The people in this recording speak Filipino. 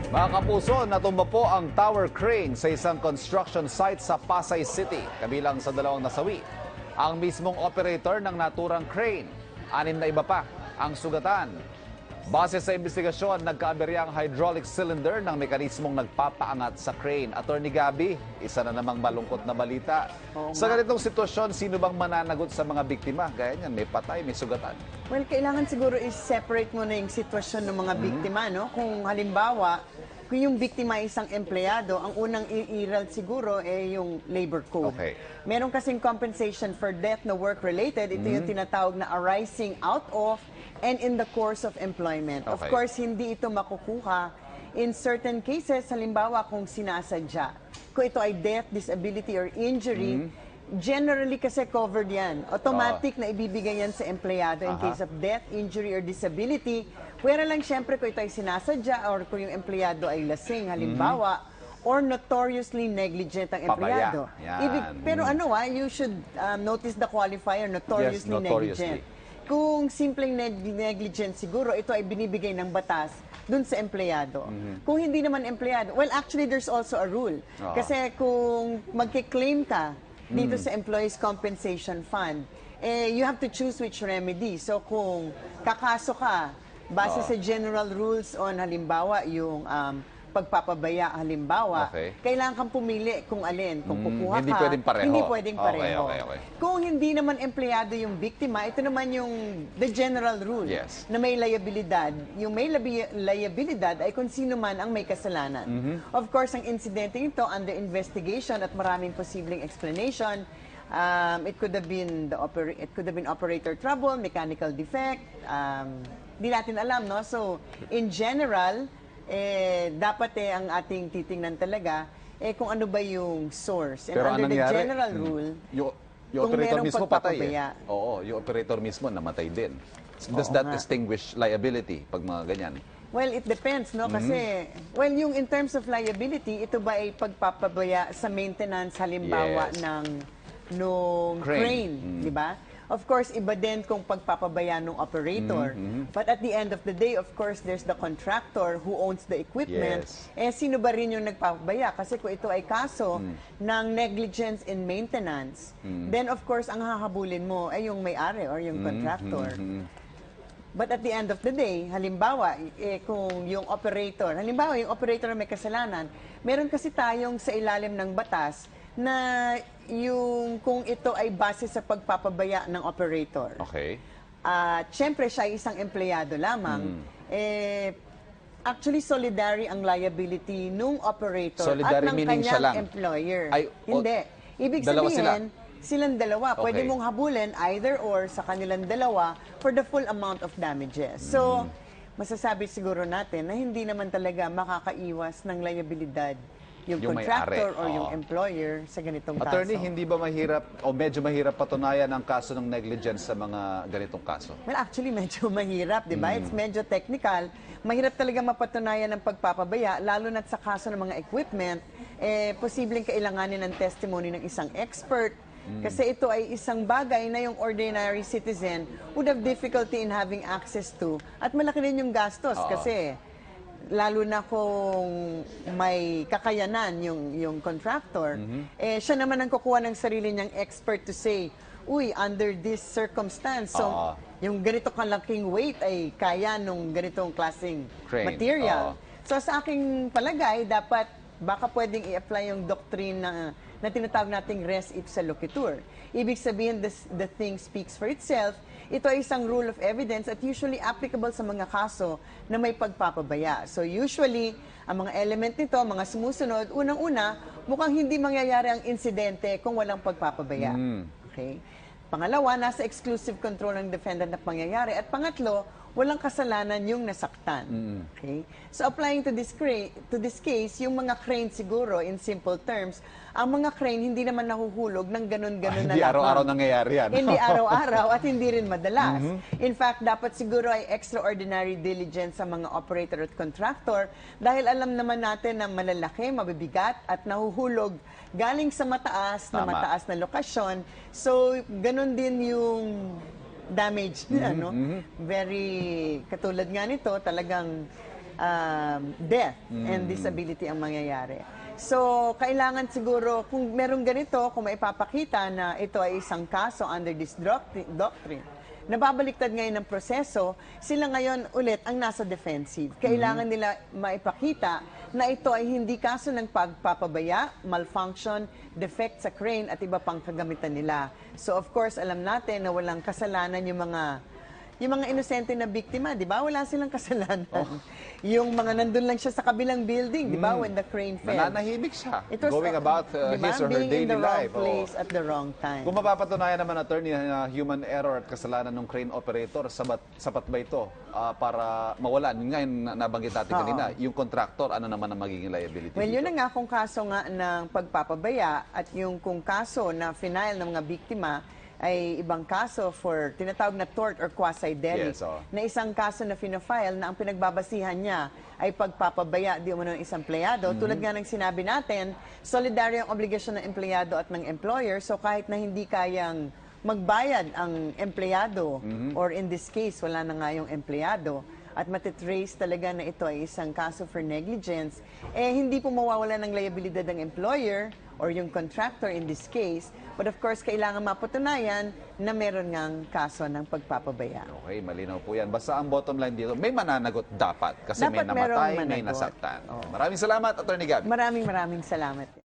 Mga kapuso, natumba po ang tower crane sa isang construction site sa Pasay City, kabilang sa dalawang nasawi. Ang mismong operator ng naturang crane, 6 na iba pa ang sugatan. Base sa investigasyon, nagkaaberya ang hydraulic cylinder ng mekanismong nagpapaangat sa crane. Attorney Gaby, isa na namang malungkot na balita. Sa ganitong sitwasyon, sino bang mananagot sa mga biktima? Gaya niyan, may patay, may sugatan. Well, kailangan siguro i-separate mo na yung sitwasyon ng mga biktima, no? Kung halimbawa, kung yung biktima ay isang empleyado, ang unang iiral siguro ay yung labor code. Okay. Meron kasing compensation for death na work-related. Ito yung tinatawag na arising out of and in the course of employment. Okay. Of course, hindi ito makukuha in certain cases, halimbawa kung sinasadya. Kung ito ay death, disability, or injury, generally kasi covered yan. Automatic na ibibigay yan sa empleyado in case of death, injury, or disability. Pwera lang siyempre kung ito ay sinasadya or kung yung empleyado ay lasing, halimbawa, or notoriously negligent ang empleyado. Pero you should notice the qualifier, notoriously, Yes, negligent. Kung simpleng negligent siguro, ito ay binibigay ng batas dun sa empleyado. Kung hindi naman empleyado, well, actually, there's also a rule. Kasi kung magkiklaim ka dito sa Employees Compensation Fund, you have to choose which remedy. So kung kakaso ka, base sa general rules on halimbawa yung pagpapabaya halimbawa, kailangan kang pumili kung alin. Kung kukuha hindi ka, pwedeng pareho. hindi pwedeng pareho. Okay. Kung hindi naman empleyado yung biktima, ito naman yung the general rule na may liabilidad. Yung may liabilidad ay kung sino man ang may kasalanan. Of course, ang insidente ito under investigation at maraming posibleng explanation. It could have been operator trouble, mechanical defect. Di natin alam, no? So, in general, dapat ang ating titingnan talaga kung ano ba yung source. And pero under the nangyari, general rule, yung kung operator merong mismo patay. pagpapabaya. Yung operator mismo namatay din. Does that distinguish liability pag mga ganyan? Well, it depends, no? Kasi, well, yung in terms of liability, ito ba ay pagpapabaya sa maintenance halimbawa nung crane, di ba? Of course, iba din kung pagpapabaya ng operator. But at the end of the day, of course, there's the contractor who owns the equipment. Sino ba rin yung nagpapabaya? Kasi kung ito ay kaso ng negligence in maintenance, then of course, ang hahabulin mo ay yung may-ari or yung contractor. But at the end of the day, halimbawa, kung yung operator may kasalanan, meron kasi tayong sa ilalim ng batas na yung kung ito ay base sa pagpapabaya ng operator. At syempre, siya ay isang empleyado lamang. Actually, solidary ang liability nung operator at ng kanyang employer. Hindi. Ibig sabihin, silang dalawa. Pwede mong habulin either or sa kanilang dalawa for the full amount of damages. So, masasabi siguro natin na hindi naman talaga makakaiwas ng liabilidad yung contractor or yung employer sa ganitong kaso. Attorney, hindi ba mahirap o medyo mahirap patunayan ang kaso ng negligence sa mga ganitong kaso? Well, actually, medyo mahirap, di ba? It's medyo technical. Mahirap talaga mapatunayan ng pagpapabaya, lalo na sa kaso ng mga equipment, posibleng kailanganin ng testimony ng isang expert. Kasi ito ay isang bagay na yung ordinary citizen would have difficulty in having access to. At malaki rin yung gastos kasi lalo na kung may kakayanan yung contractor, siya naman ang kukuha ng sarili niyang expert to say, uy, under this circumstance, so yung ganito kalaking weight ay kaya nung ganitong klaseng material. So sa aking palagay, dapat baka pwedeng i-apply yung doctrine na tinatawag nating res ipsa loquitur. Ibig sabihin, the thing speaks for itself. Ito ay isang rule of evidence at usually applicable sa mga kaso na may pagpapabaya. So usually, ang mga element nito, mga sumusunod, unang-una, mukhang hindi mangyayari ang insidente kung walang pagpapabaya. Okay? Pangalawa, nasa exclusive control ng defendant na pangyayari. At pangatlo, walang kasalanan yung nasaktan. Okay? So applying to this case, yung mga crane siguro, in simple terms, ang mga crane hindi naman nahuhulog ng ganun-ganun na Hindi araw-araw nangyayari yan. Hindi araw-araw at hindi rin madalas. In fact, dapat siguro ay extraordinary diligence sa mga operator at contractor dahil alam naman natin na malalaki, mabibigat at nahuhulog galing sa mataas na lokasyon. So, ganun din yung damage niya, no? Very, katulad nga nito, talagang death and disability ang mangyayari. So, kailangan siguro, kung merong ganito, kung maipapakita na ito ay isang kaso under this doctrine, nababaliktad ngayon ng proseso, sila ngayon ulit ang nasa defensive. Kailangan nila maipakita na ito ay hindi kaso ng pagpapabaya, malfunction, defect sa crane at iba pang kagamitan nila. So, of course, alam natin na walang kasalanan yung mga inosente na biktima, di ba? Wala silang kasalanan. Yung mga nandun lang siya sa kabilang building, di ba? When the crane fell. Nananahimik siya. It was, Going about diba? his or her Being in daily the wrong life. place at the wrong time. Kung mapapatunayan naman, attorney, na human error at kasalanan ng crane operator, sapat ba ito para mawala? Yun nga yung nabanggit natin kanina. Yung contractor, ano naman ang magiging liability Well, dito? yun na nga kung kaso nga ng pagpapabaya at yung kung kaso na final ng mga biktima ay ibang kaso for tinatawag na tort or quasi-delict, na isang kaso na fina-file na ang pinagbabasihan niya ay pagpapabaya di umano ng isang empleyado. Tulad nga ng sinabi natin, solidaryo ang obligasyon ng empleyado at ng employer. So kahit na hindi kayang magbayad ang empleyado, or in this case, wala na nga yung empleyado, at matitrace talaga na ito ay isang kaso for negligence, hindi po mawawala ng liabilidad ng employer or yung contractor in this case. But of course, kailangan mapatunayan na meron ngang kaso ng pagpapabaya. Okay, malinaw po yan. Basta ang bottom line dito, may mananagot dapat. Kasi Dapat may namatay, merong may managot. nasaktan. Maraming salamat, Attorney Gaby. Maraming salamat.